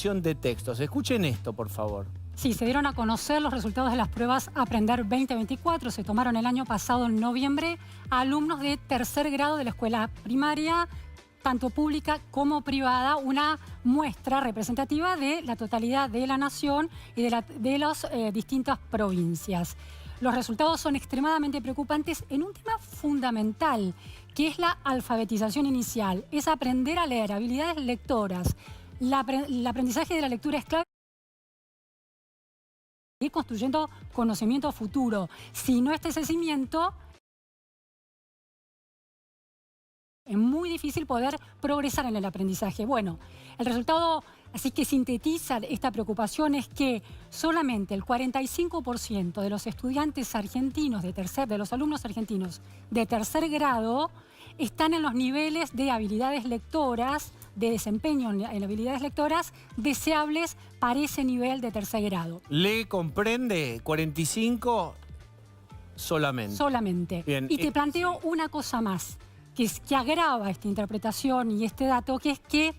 De textos. Escuchen esto, por favor. Sí, se dieron a conocer los resultados de las pruebas Aprender 2024. Se tomaron el año pasado, en noviembre, a alumnos de tercer grado de la escuela primaria, tanto pública como privada, una muestra representativa de la totalidad de la nación y de las distintas provincias. Los resultados son extremadamente preocupantes en un tema fundamental, que es la alfabetización inicial, es aprender a leer, habilidades lectoras. El aprendizaje de la lectura es clave para ir construyendo conocimiento futuro. Si no está ese cimiento, es muy difícil poder progresar en el aprendizaje. Bueno, el resultado, así que sintetiza esta preocupación, es que solamente el 45% de los estudiantes argentinos, de los alumnos argentinos de tercer grado, están en los niveles de habilidades lectoras, de desempeño en habilidades lectoras deseables para ese nivel de tercer grado. ¿Le comprende 45 solamente? Solamente. Bien. Y te planteo una cosa más, que agrava esta interpretación y este dato, que es que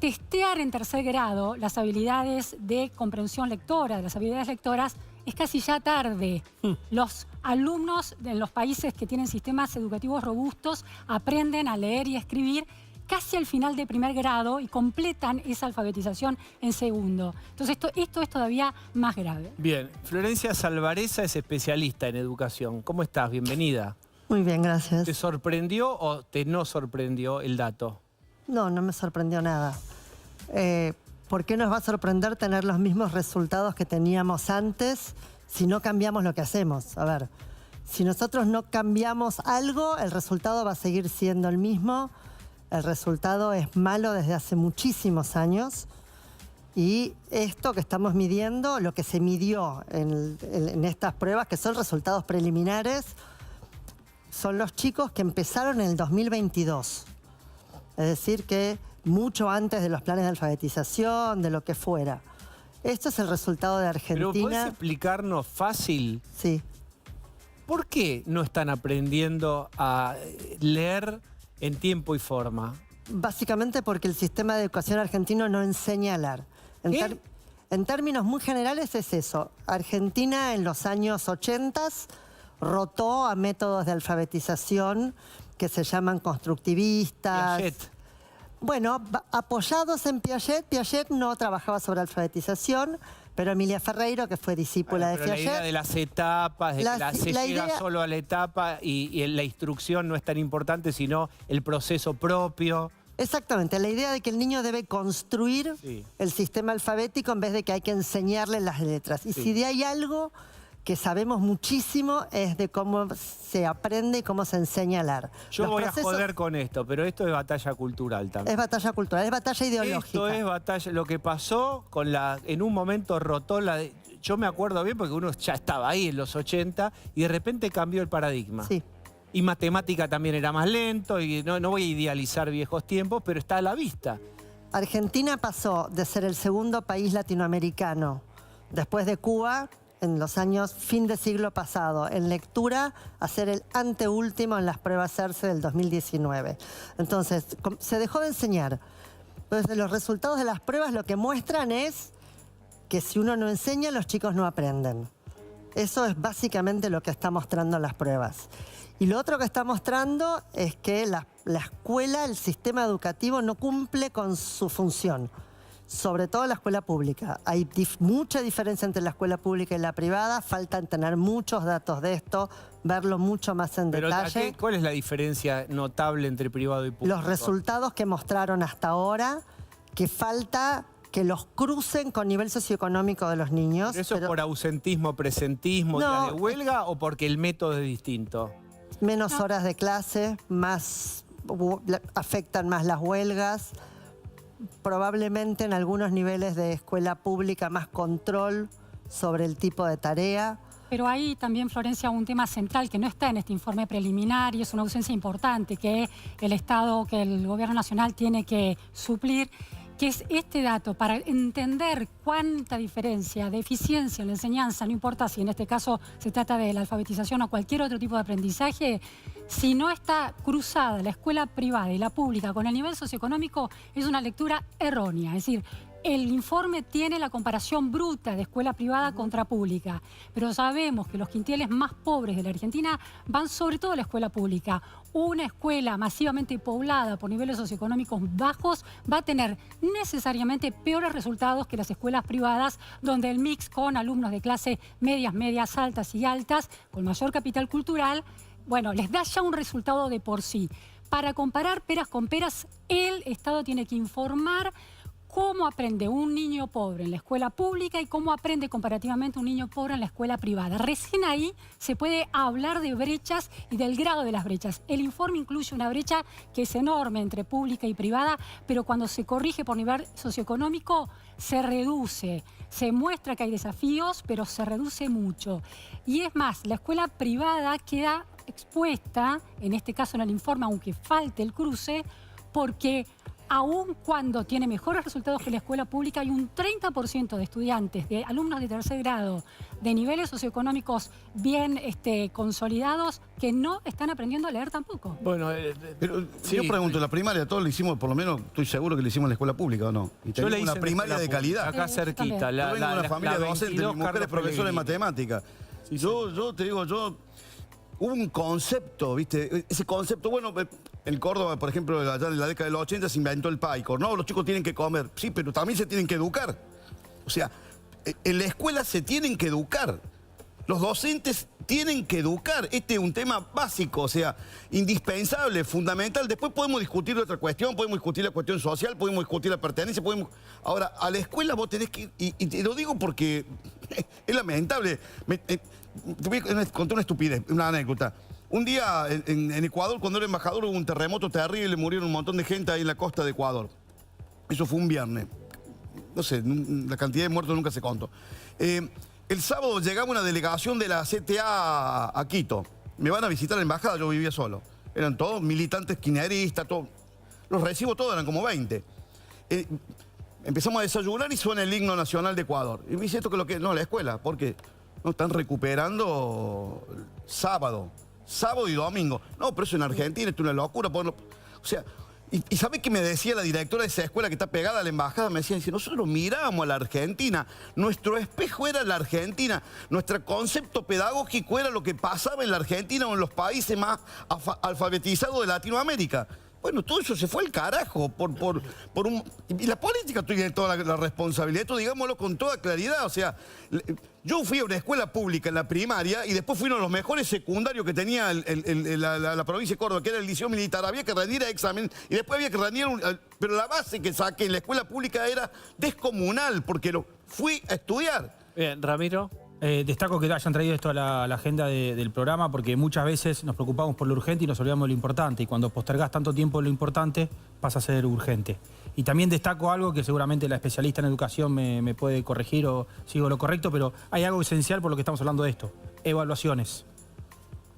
testear en tercer grado las habilidades de comprensión lectora, de las habilidades lectoras, es casi ya tarde. Los alumnos en los países que tienen sistemas educativos robustos aprenden a leer y a escribir casi al final de primer grado y completan esa alfabetización en segundo. Entonces esto es todavía más grave. Bien, Florencia Salvareza es especialista en educación. ¿Cómo estás? Bienvenida. Muy bien, gracias. ¿Te sorprendió o te no sorprendió el dato? No, no me sorprendió nada. ¿Por qué nos va a sorprender tener los mismos resultados que teníamos antes si no cambiamos lo que hacemos? A ver, si nosotros no cambiamos algo, el resultado va a seguir siendo el mismo. El resultado es malo desde hace muchísimos años. Y esto que estamos midiendo, lo que se midió en estas pruebas, que son resultados preliminares, son los chicos que empezaron en el 2022. Es decir, que mucho antes de los planes de alfabetización, de lo que fuera. Esto es el resultado de Argentina. ¿Pero podés explicarnos fácil? Sí. ¿Por qué no están aprendiendo a leer en tiempo y forma? Básicamente porque el sistema de educación argentino no enseña a leer. En términos muy generales es eso. Argentina en los años 80 rotó a métodos de alfabetización que se llaman constructivistas. Piaget. Bueno, apoyados en Piaget. Piaget no trabajaba sobre alfabetización, pero Emilia Ferreiro, que fue discípula de Piaget... La idea de las etapas, de que se llega solo a la etapa y la instrucción no es tan importante, sino el proceso propio. Exactamente, la idea de que el niño debe construir el sistema alfabético en vez de que hay que enseñarle las letras. Y si de ahí algo que sabemos muchísimo es de cómo se aprende y cómo se enseña a leer. Yo voy a joder con esto, pero esto es batalla cultural también. Es batalla cultural, es batalla ideológica. Esto es batalla, lo que pasó con en un momento rotó yo me acuerdo bien porque uno ya estaba ahí en los 80 y de repente cambió el paradigma. Sí. Y matemática también era más lento y no voy a idealizar viejos tiempos, pero está a la vista. Argentina pasó de ser el segundo país latinoamericano después de Cuba en los años fin de siglo pasado, en lectura, a ser el anteúltimo en las pruebas CERCE del 2019. Entonces, se dejó de enseñar. Entonces, los resultados de las pruebas lo que muestran es que si uno no enseña, los chicos no aprenden. Eso es básicamente lo que está mostrando las pruebas. Y lo otro que está mostrando es que la escuela, el sistema educativo no cumple con su función. Sobre todo la escuela pública. Hay mucha diferencia entre la escuela pública y la privada. Faltan tener muchos datos de esto, verlo mucho más en detalle. ¿Cuál es la diferencia notable entre privado y público? Los resultados que mostraron hasta ahora, que falta que los crucen con nivel socioeconómico de los niños. ¿Pero eso es por ausentismo, presentismo, días de huelga o porque el método es distinto? Menos horas de clase, afectan más las huelgas. Probablemente en algunos niveles de escuela pública más control sobre el tipo de tarea. Pero hay también, Florencia, un tema central que no está en este informe preliminar y es una ausencia importante que el Estado, que el Gobierno Nacional tiene que suplir, que es este dato para entender cuánta diferencia de eficiencia en la enseñanza, no importa si en este caso se trata de la alfabetización o cualquier otro tipo de aprendizaje, si no está cruzada la escuela privada y la pública con el nivel socioeconómico, es una lectura errónea. Es decir, El informe tiene la comparación bruta de escuela privada contra pública, pero sabemos que los quintiles más pobres de la Argentina van sobre todo a la escuela pública. Una escuela masivamente poblada por niveles socioeconómicos bajos va a tener necesariamente peores resultados que las escuelas privadas, donde el mix con alumnos de clase medias, altas y altas, con mayor capital cultural, bueno, les da ya un resultado de por sí. Para comparar peras con peras, el Estado tiene que informar cómo aprende un niño pobre en la escuela pública y cómo aprende comparativamente un niño pobre en la escuela privada. Recién ahí se puede hablar de brechas y del grado de las brechas. El informe incluye una brecha que es enorme entre pública y privada, pero cuando se corrige por nivel socioeconómico se reduce. Se muestra que hay desafíos, pero se reduce mucho. Y es más, la escuela privada queda expuesta, en este caso en el informe, aunque falte el cruce, porque aun cuando tiene mejores resultados que la escuela pública, hay un 30% de estudiantes, de alumnos de tercer grado, de niveles socioeconómicos bien consolidados, que no están aprendiendo a leer tampoco. Bueno, Pero si sí, yo pregunto, la primaria todos lo hicimos, por lo menos estoy seguro que lo hicimos en la escuela pública, ¿o no? Y yo le tenemos hice una en primaria de escuela calidad. pública, acá Sí, cerquita. también. Yo vengo de una familia de docentes, mi 22 mujer es Carlos profesora de Pellegrini. matemática. Yo te digo, hubo un concepto, ¿viste? Ese concepto, bueno, en Córdoba, por ejemplo, allá en la década de los 80 se inventó el PAICOR, ¿no? Los chicos tienen que comer, sí, pero también se tienen que educar. O sea, en la escuela se tienen que educar. Los docentes tienen que educar. Este es un tema básico, o sea, indispensable, fundamental. Después podemos discutir otra cuestión, podemos discutir la cuestión social, podemos discutir la pertenencia, podemos... Ahora, a la escuela vos tenés que... Y te lo digo porque es lamentable. Te voy a contar una estupidez, una anécdota. Un día en Ecuador, cuando era embajador, hubo un terremoto terrible, murieron un montón de gente ahí en la costa de Ecuador. Eso fue un viernes. No sé, la cantidad de muertos nunca se contó. El sábado llegaba una delegación de la CTA a Quito. Me van a visitar la embajada, yo vivía solo. Eran todos militantes kirchneristas, todos. Los recibo todos, eran como 20. Empezamos a desayunar y suena el himno nacional de Ecuador. Y me dice esto que lo que... No, la escuela, porque no están recuperando sábado y domingo. No, pero eso en Argentina es una locura. O sea... ¿Y sabe qué me decía la directora de esa escuela que está pegada a la embajada? Me decía, nosotros mirábamos a la Argentina, nuestro espejo era la Argentina, nuestro concepto pedagógico era lo que pasaba en la Argentina o en los países más alfabetizados de Latinoamérica. Bueno, todo eso se fue al carajo por un... Y la política tiene toda la responsabilidad, esto digámoslo con toda claridad. O sea, yo fui a una escuela pública en la primaria y después fui uno de los mejores secundarios que tenía la provincia de Córdoba, que era el Liceo Militar. Había que rendir examen y después había que rendir... Pero la base que saqué en la escuela pública era descomunal, porque fui a estudiar. Bien, Ramiro. Destaco que hayan traído esto a la agenda del programa porque muchas veces nos preocupamos por lo urgente y nos olvidamos de lo importante. Y cuando postergás tanto tiempo lo importante, pasa a ser urgente. Y también destaco algo que seguramente la especialista en educación me puede corregir o sigo lo correcto, pero hay algo esencial por lo que estamos hablando de esto. Evaluaciones.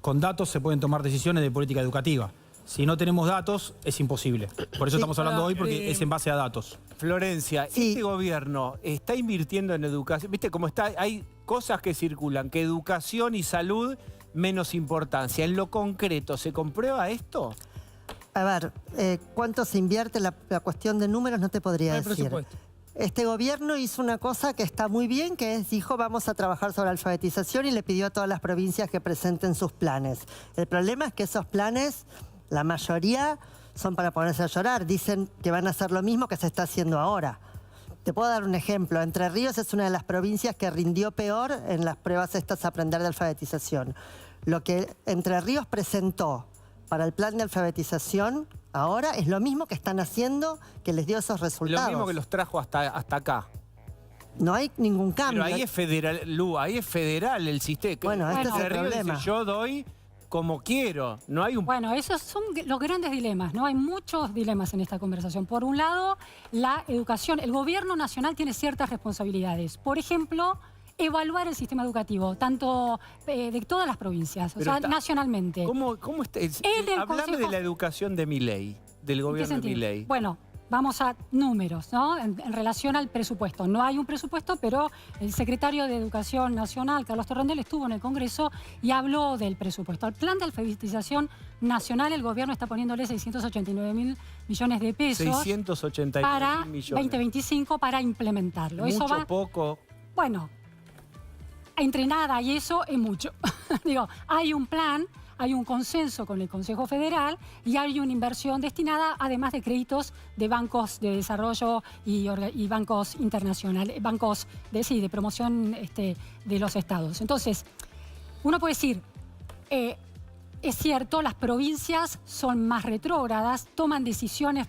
Con datos se pueden tomar decisiones de política educativa. Si no tenemos datos, es imposible. Por eso estamos hablando hoy, porque es en base a datos. Florencia, Sí. ¿este gobierno está invirtiendo en educación? ¿Viste cómo está? Hay cosas que circulan, que educación y salud menos importancia. En lo concreto, ¿se comprueba esto? A ver, ¿cuánto se invierte? La cuestión de números no te podría No hay decir. presupuesto. Este gobierno hizo una cosa que está muy bien, que es, dijo, vamos a trabajar sobre alfabetización y le pidió a todas las provincias que presenten sus planes. El problema es que esos planes, la mayoría, son para ponerse a llorar. Dicen que van a hacer lo mismo que se está haciendo ahora. Te puedo dar un ejemplo. Entre Ríos es una de las provincias que rindió peor en las pruebas estas a aprender de alfabetización. Lo que Entre Ríos presentó para el plan de alfabetización ahora es lo mismo que están haciendo, que les dio esos resultados. Lo mismo que los trajo hasta acá. No hay ningún cambio. Pero ahí es federal, Lu, ahí es federal el sistema. Bueno, este es el Entre Ríos problema. dice, yo doy como quiero. No hay un... Bueno, esos son los grandes dilemas, ¿no? Hay muchos dilemas en esta conversación. Por un lado, la educación. El gobierno nacional tiene ciertas responsabilidades. Por ejemplo, evaluar el sistema educativo, tanto de todas las provincias, o Pero sea, nacionalmente. ¿Cómo está? El Háblame Consejo- de la educación de Milei, del ¿En qué gobierno de sentido? Milei. Bueno, vamos a números, ¿no? En relación al presupuesto. No hay un presupuesto, pero el secretario de Educación Nacional, Carlos Torrendel, estuvo en el Congreso y habló del presupuesto. Al plan de alfabetización nacional, el gobierno está poniéndole 689.000 millones de pesos 689 para millones. 2025 para implementarlo. Mucho, Eso va, poco. bueno, entre nada y eso es mucho. Digo, hay un plan, hay un consenso con el Consejo Federal y hay una inversión destinada, además de créditos de bancos de desarrollo y bancos internacionales, bancos de promoción de los estados. Entonces, uno puede decir, es cierto, las provincias son más retrógradas, toman decisiones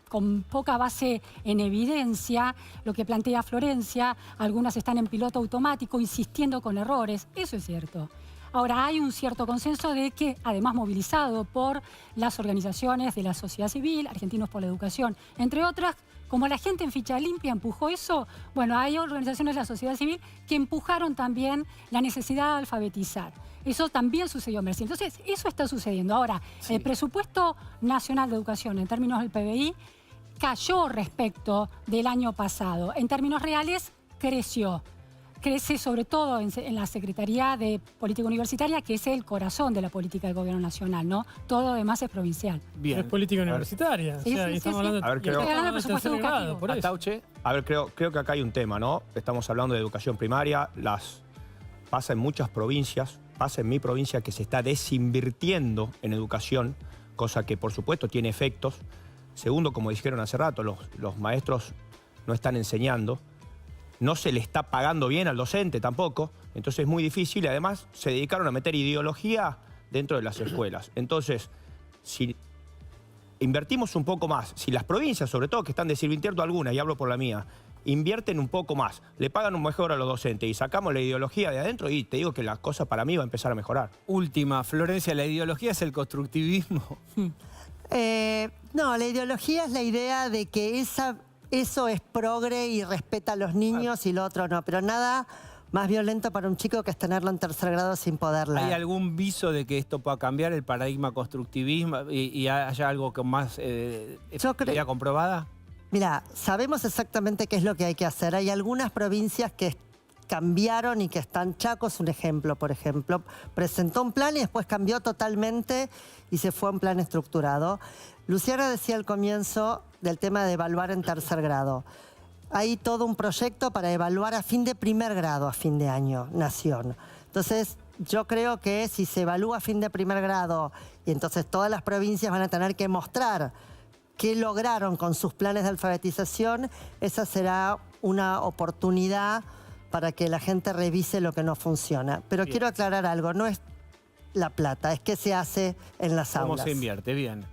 con poca base en evidencia, lo que plantea Florencia, algunas están en piloto automático, insistiendo con errores, eso es cierto. Ahora, hay un cierto consenso de que, además movilizado por las organizaciones de la sociedad civil, Argentinos por la Educación, entre otras, como la gente en Ficha Limpia empujó eso, bueno, hay organizaciones de la sociedad civil que empujaron también la necesidad de alfabetizar. Eso también sucedió en Brasil. Entonces, eso está sucediendo. Ahora, sí. El presupuesto nacional de educación, en términos del PBI, cayó respecto del año pasado. En términos reales, creció. Crece sobre todo en la Secretaría de Política Universitaria, que es el corazón de la política del Gobierno Nacional, ¿no? Todo lo demás es provincial. Bien. Es política universitaria. Sí, o sea, sí, y estamos sí, hablando, A ver, creo- y estamos Estoy hablando hablando de de presupuesto tercer grado, educativo. por eso. Atauche. A ver, creo que acá hay un tema, ¿no? Estamos hablando de educación primaria, pasa en muchas provincias, pasa en mi provincia que se está desinvirtiendo en educación, cosa que por supuesto tiene efectos. Segundo, como dijeron hace rato, los maestros no están enseñando, no se le está pagando bien al docente tampoco, entonces es muy difícil y además se dedicaron a meter ideología dentro de las escuelas. Entonces, si invertimos un poco más, si las provincias, sobre todo que están desinvirtiendo algunas, y hablo por la mía, invierten un poco más, le pagan un mejor a los docentes y sacamos la ideología de adentro, y te digo que la cosa para mí va a empezar a mejorar. Última, Florencia, ¿la ideología es el constructivismo? No, la ideología es la idea de que eso es progre y respeta a los niños y lo otro no, pero nada más violento para un chico que es tenerlo en tercer grado sin poder leer. ¿Hay algún viso de que esto pueda cambiar el paradigma constructivismo y haya algo que más Yo creo- ya comprobada? Mira, sabemos exactamente qué es lo que hay que hacer. Hay algunas provincias que cambiaron y que están. Chaco es un ejemplo, por ejemplo. Presentó un plan y después cambió totalmente y se fue a un plan estructurado. Luciana decía al comienzo del tema de evaluar en tercer grado. Hay todo un proyecto para evaluar a fin de primer grado, a fin de año, nación. Entonces, yo creo que si se evalúa a fin de primer grado y entonces todas las provincias van a tener que mostrar qué lograron con sus planes de alfabetización, esa será una oportunidad para que la gente revise lo que no funciona. Pero Bien. quiero aclarar algo, no es la plata, es qué se hace en las ¿Cómo aulas. se invierte? Bien.